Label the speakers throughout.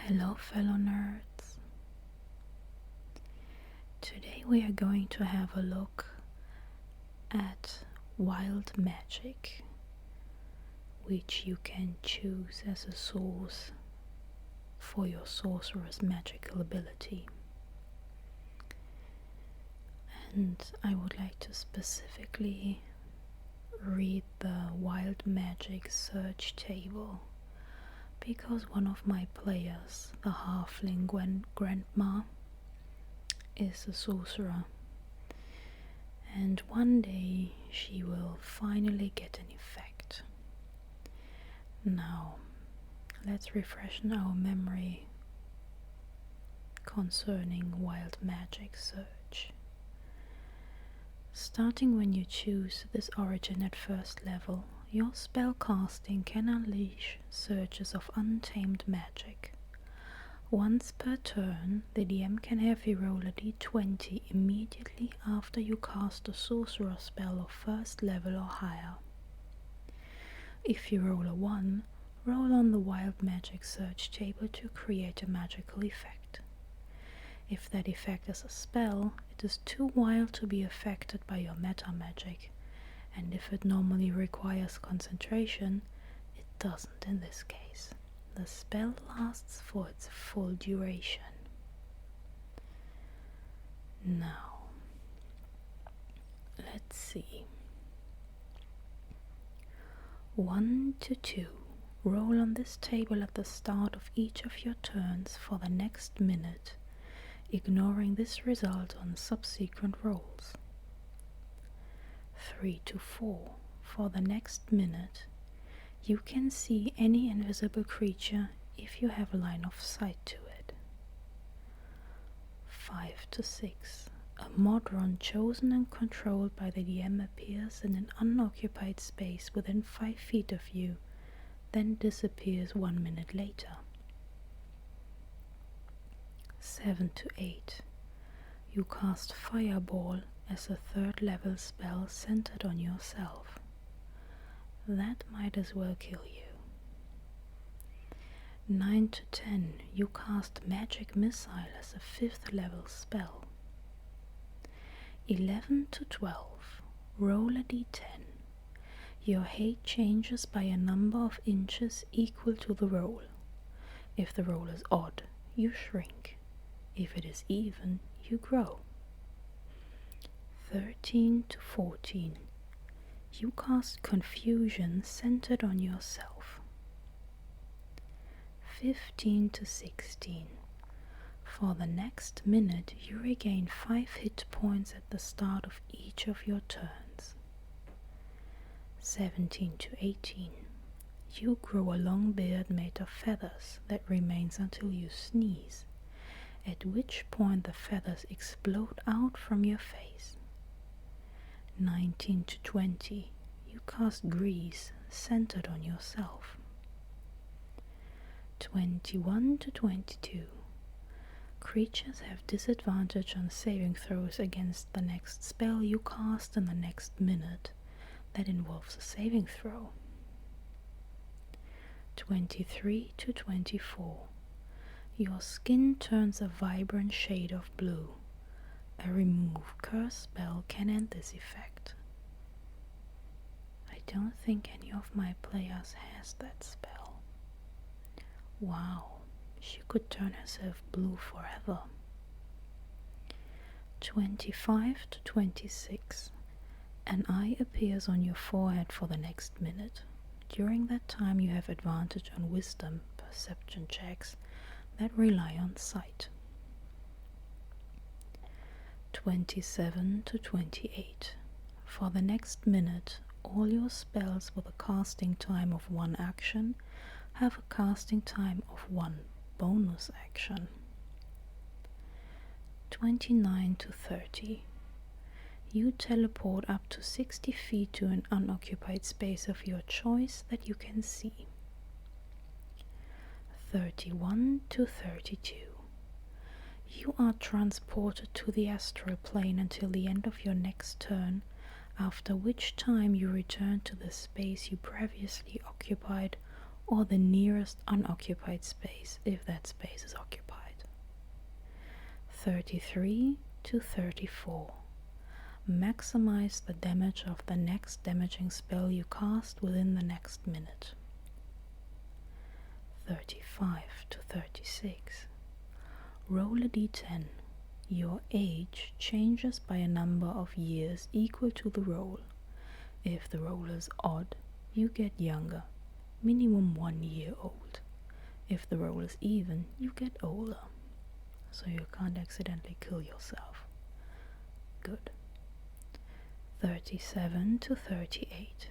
Speaker 1: Hello fellow nerds. Today we are going to have a look at Wild Magic, which you can choose as a source for your sorcerer's magical ability. And I would like to specifically read the Wild Magic search table because one of my players, the halfling grandma, is a sorcerer, and one day she will finally get an effect. Now, let's refresh our memory concerning Wild Magic search. Starting when you choose this origin at first level, your spell casting can unleash surges of untamed magic. Once per turn, the DM can have you roll a d20 immediately after you cast a sorcerer spell of first level or higher. If you roll a 1, roll on the Wild Magic search table to create a magical effect. If that effect is a spell, it is too wild to be affected by your meta magic, and if it normally requires concentration, it doesn't in this case. The spell lasts for its full duration. Now, let's see. 1 to 2. Roll on this table at the start of each of your turns for the next minute, ignoring this result on subsequent rolls. 3 to 4. For the next minute, you can see any invisible creature if you have a line of sight to it. 5 to 6. A Modron chosen and controlled by the DM appears in an unoccupied space within 5 feet of you, then disappears 1 minute later. 7 to 8. You cast Fireball as a 3rd level spell centered on yourself. That might as well kill you. 9 to 10. You cast Magic Missile as a 5th level spell. 11 to 12. Roll a d10. Your height changes by a number of inches equal to the roll. If the roll is odd, you shrink. If it is even, you grow. 13 to 14. You cast Confusion centered on yourself. 15 to 16. For the next minute, you regain 5 hit points at the start of each of your turns. 17 to 18. You grow a long beard made of feathers that remains until you sneeze, at which point the feathers explode out from your face. 19 to 20. You cast Grease centered on yourself. 21 to 22. Creatures have disadvantage on saving throws against the next spell you cast in the next minute that involves a saving throw. 23 to 24. Your skin turns a vibrant shade of blue. A remove curse spell can end this effect. I don't think any of my players has that spell. Wow, she could turn herself blue forever. 25 to 26. An eye appears on your forehead for the next minute. During that time you have advantage on wisdom perception checks that rely on sight. 27 to 28. For the next minute, all your spells with a casting time of 1 action have a casting time of 1 bonus action. 29 to 30. You teleport up to 60 feet to an unoccupied space of your choice that you can see. 31 to 32. You are transported to the astral plane until the end of your next turn, after which time you return to the space you previously occupied or the nearest unoccupied space if that space is occupied. 33 to 34. Maximize the damage of the next damaging spell you cast within the next minute. 35 to 36. Roll a d10. Your age changes by a number of years equal to the roll. If the roll is odd, you get younger, minimum 1 year old. If the roll is even, you get older, so you can't accidentally kill yourself. Good. 37 to 38.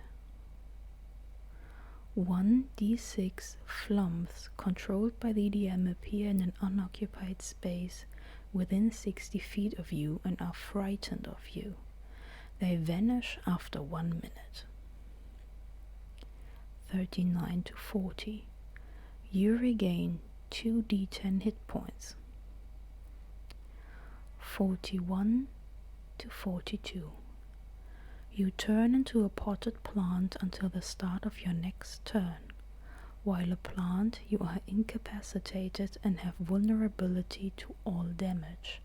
Speaker 1: 1d6 flumps controlled by the DM appear in an unoccupied space within 60 feet of you and are frightened of you. They vanish after 1 minute. 39 to 40. You regain 2d10 hit points. 41 to 42. You turn into a potted plant until the start of your next turn. While a plant, you are incapacitated and have vulnerability to all damage.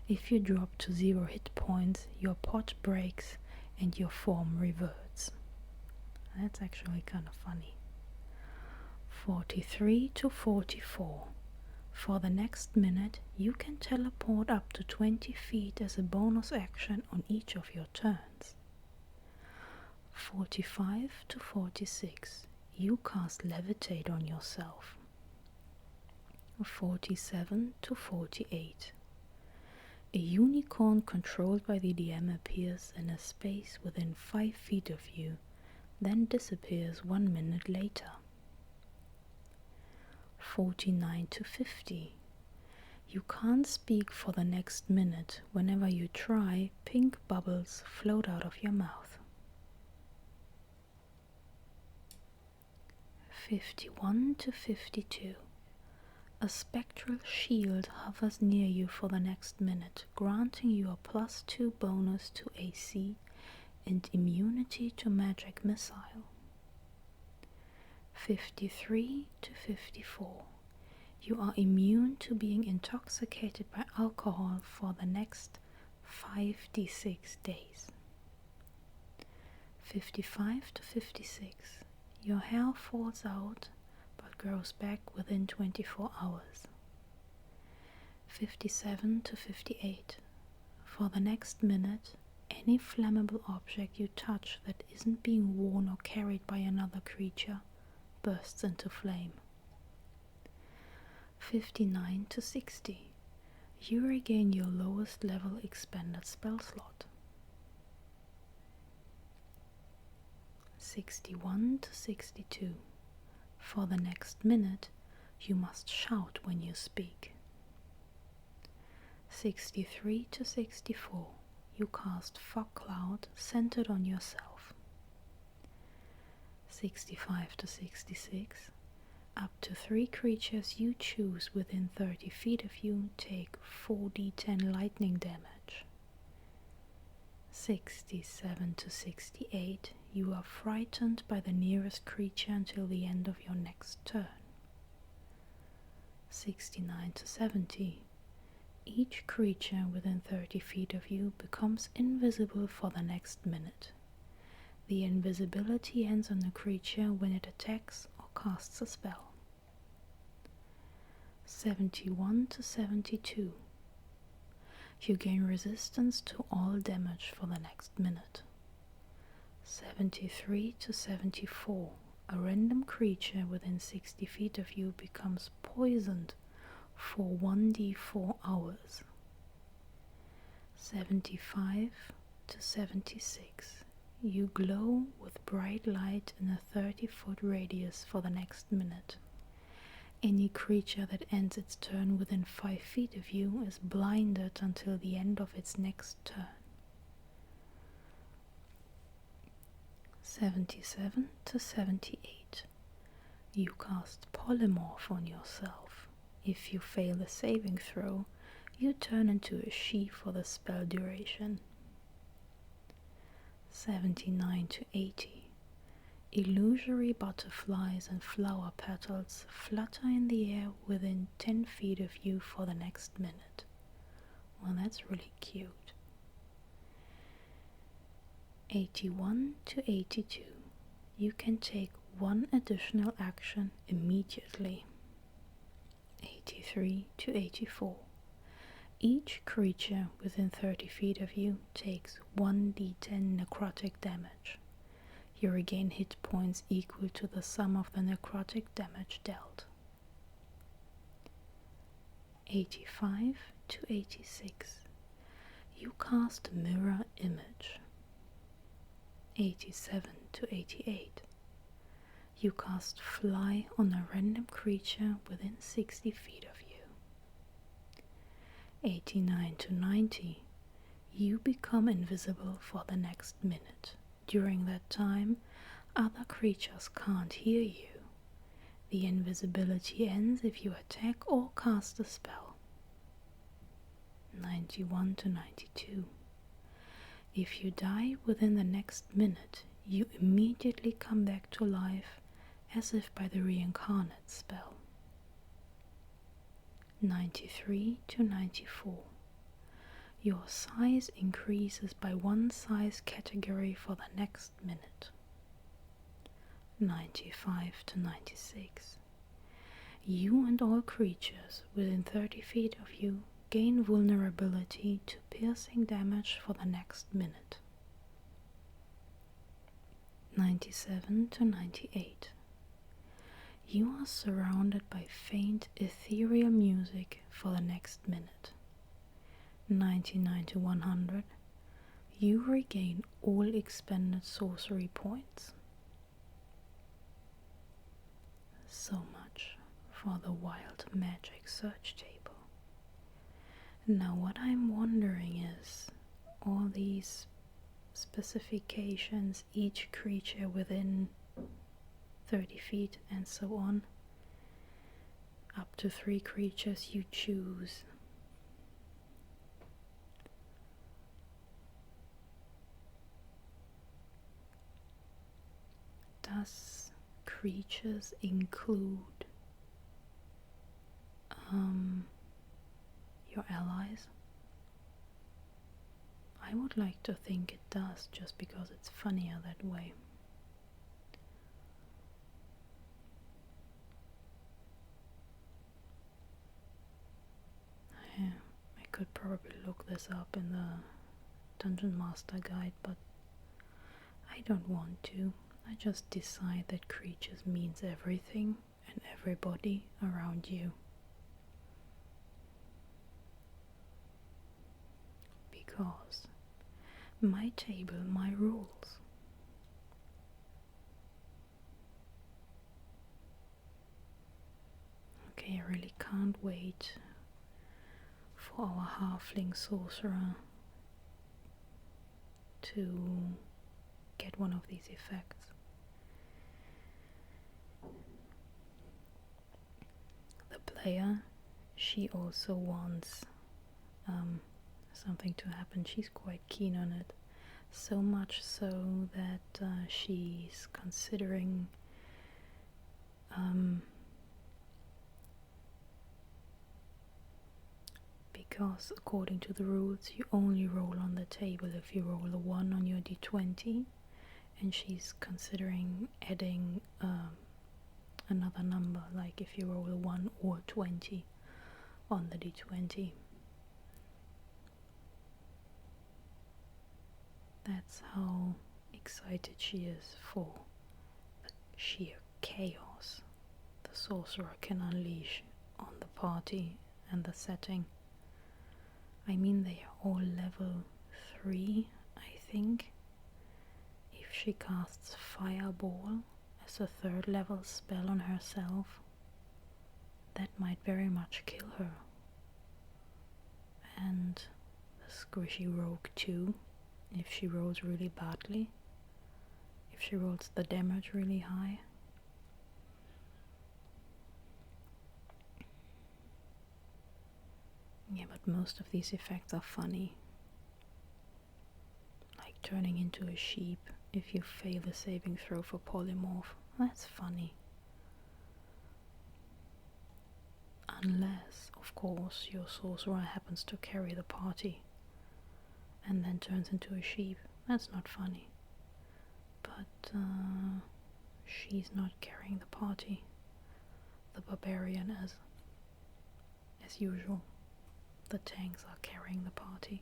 Speaker 1: If you drop to 0 hit points, your pot breaks and your form reverts. That's actually kind of funny. 43 to 44. For the next minute, you can teleport up to 20 feet as a bonus action on each of your turns. 45 to 46. You cast Levitate on yourself. 47 to 48. A unicorn controlled by the DM appears in a space within 5 feet of you, then disappears 1 minute later. 49 to 50. You can't speak for the next minute. Whenever you try, pink bubbles float out of your mouth. 51 to 52. A spectral shield hovers near you for the next minute, granting you a +2 bonus to AC and immunity to magic missile. 53 to 54. You are immune to being intoxicated by alcohol for the next 5d6 days. 55 to 56. Your hair falls out but grows back within 24 hours. 57 to 58. For the next minute, any flammable object you touch that isn't being worn or carried by another creature bursts into flame. 59 to 60. You regain your lowest level expended spell slot. 61 to 62. For the next minute, you must shout when you speak. 63 to 64. You cast Fog Cloud centered on yourself. 65 to 66. Up to 3 creatures you choose within 30 feet of you take 4d10 lightning damage. 67 to 68. You are frightened by the nearest creature until the end of your next turn. 69 to 70. Each creature within 30 feet of you becomes invisible for the next minute. The invisibility ends on the creature when it attacks or casts a spell. 71 to 72. You gain resistance to all damage for the next minute. 73 to 74. A random creature within 60 feet of you becomes poisoned for 1d4 hours. 75 to 76. You glow with bright light in a 30-foot radius for the next minute. Any creature that ends its turn within 5 feet of you is blinded until the end of its next turn. 77 to 78. You cast Polymorph on yourself. If you fail the saving throw, you turn into a she for the spell duration. 79 to 80. Illusory butterflies and flower petals flutter in the air within 10 feet of you for the next minute. Well, that's really cute. 81 to 82. You can take one additional action immediately. 83 to 84. Each creature within 30 feet of you takes 1d10 necrotic damage. You regain hit points equal to the sum of the necrotic damage dealt. 85 to 86. You cast Mirror Image. 87 to 88. You cast Fly on a random creature within 60 feet of you. 89 to 90. You become invisible for the next minute. During that time, other creatures can't hear you. The invisibility ends if you attack or cast a spell. 91 to 92. If you die within the next minute, you immediately come back to life as if by the reincarnate spell. 93 to 94. Your size increases by one size category for the next minute. 95 to 96. You and all creatures within 30 feet of you gain vulnerability to piercing damage for the next minute. 97 to 98. You are surrounded by faint ethereal music for the next minute. 99 to 100. You regain all expended sorcery points. So much for the Wild Magic search table. Now what I'm wondering is, all these specifications, each creature within 30 feet and so on, up to 3 creatures you choose. Does creatures include your allies? I would like to think it does, just because it's funnier that way. Yeah, I could probably look this up in the Dungeon Master Guide, but I don't want to. I just decide that creatures means everything and everybody around you. Because my table, my rules. Okay, I really can't wait for our halfling sorcerer to get one of these effects. The player, she also wants something to happen. She's quite keen on it, so much so that she's considering because according to the rules you only roll on the table if you roll a 1 on your d20, and she's considering adding another number, like if you roll a 1 or 20 on the d20. That's how excited she is for the sheer chaos the sorcerer can unleash on the party and the setting. I mean, they are all level 3, I think. If she casts Fireball as a 3rd level spell on herself, that might very much kill her. And the Squishy Rogue too, if she rolls really badly, if she rolls the damage really high. Yeah, but most of these effects are funny, like turning into a sheep if you fail a saving throw for polymorph. That's funny. Unless, of course, your sorcerer happens to carry the party and then turns into a sheep. That's not funny. But she's not carrying the party. The barbarian is. As usual, the tanks are carrying the party.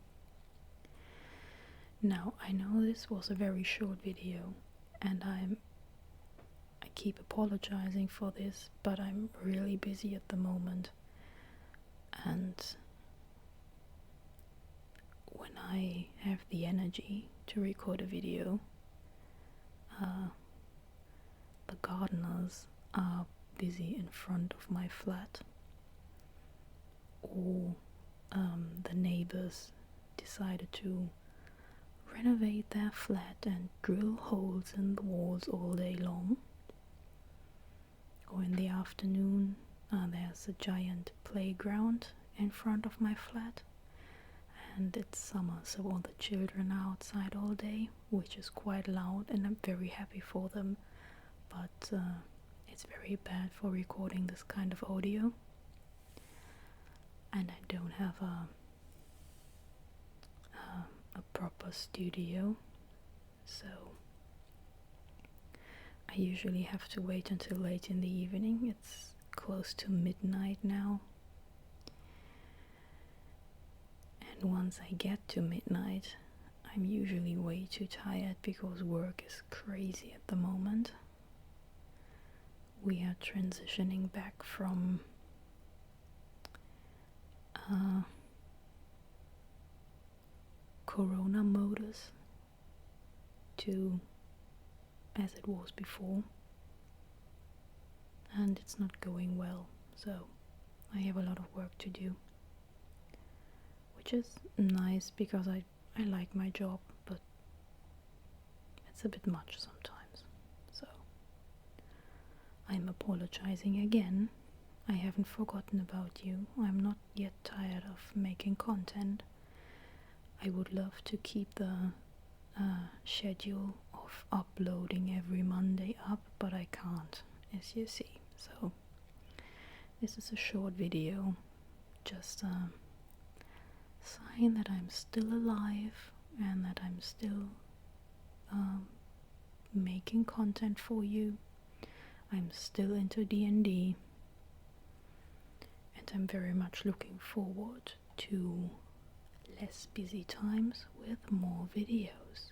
Speaker 1: Now, I know this was a very short video, and I keep apologizing for this, but I'm really busy at the moment, and when I have the energy to record a video, the gardeners are busy in front of my flat, or the neighbors decided to renovate their flat and drill holes in the walls all day long. Or in the afternoon, there's a giant playground in front of my flat, and it's summer, so all the children are outside all day, which is quite loud, and I'm very happy for them, but it's very bad for recording this kind of audio, and I don't have a proper studio, so I usually have to wait until late in the evening. It's close to midnight now, and once I get to midnight, I'm usually way too tired because work is crazy at the moment. We are transitioning back from Corona modus to as it was before, and it's not going well, so I have a lot of work to do, which is nice because I like my job, but it's a bit much sometimes, so I'm apologizing again. I haven't forgotten about you. I'm not yet tired of making content. I would love to keep the schedule of uploading every Monday up, but I can't, as you see. So this is a short video, just a sign that I'm still alive and that I'm still making content for you. I'm still into D&D, and I'm very much looking forward to less busy times with more videos.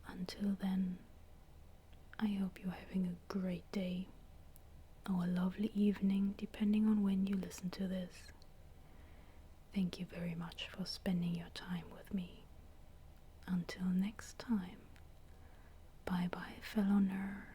Speaker 1: Until then, I hope you're having a great day or a lovely evening, depending on when you listen to this. Thank you very much for spending your time with me. Until next time, bye bye, fellow nerd.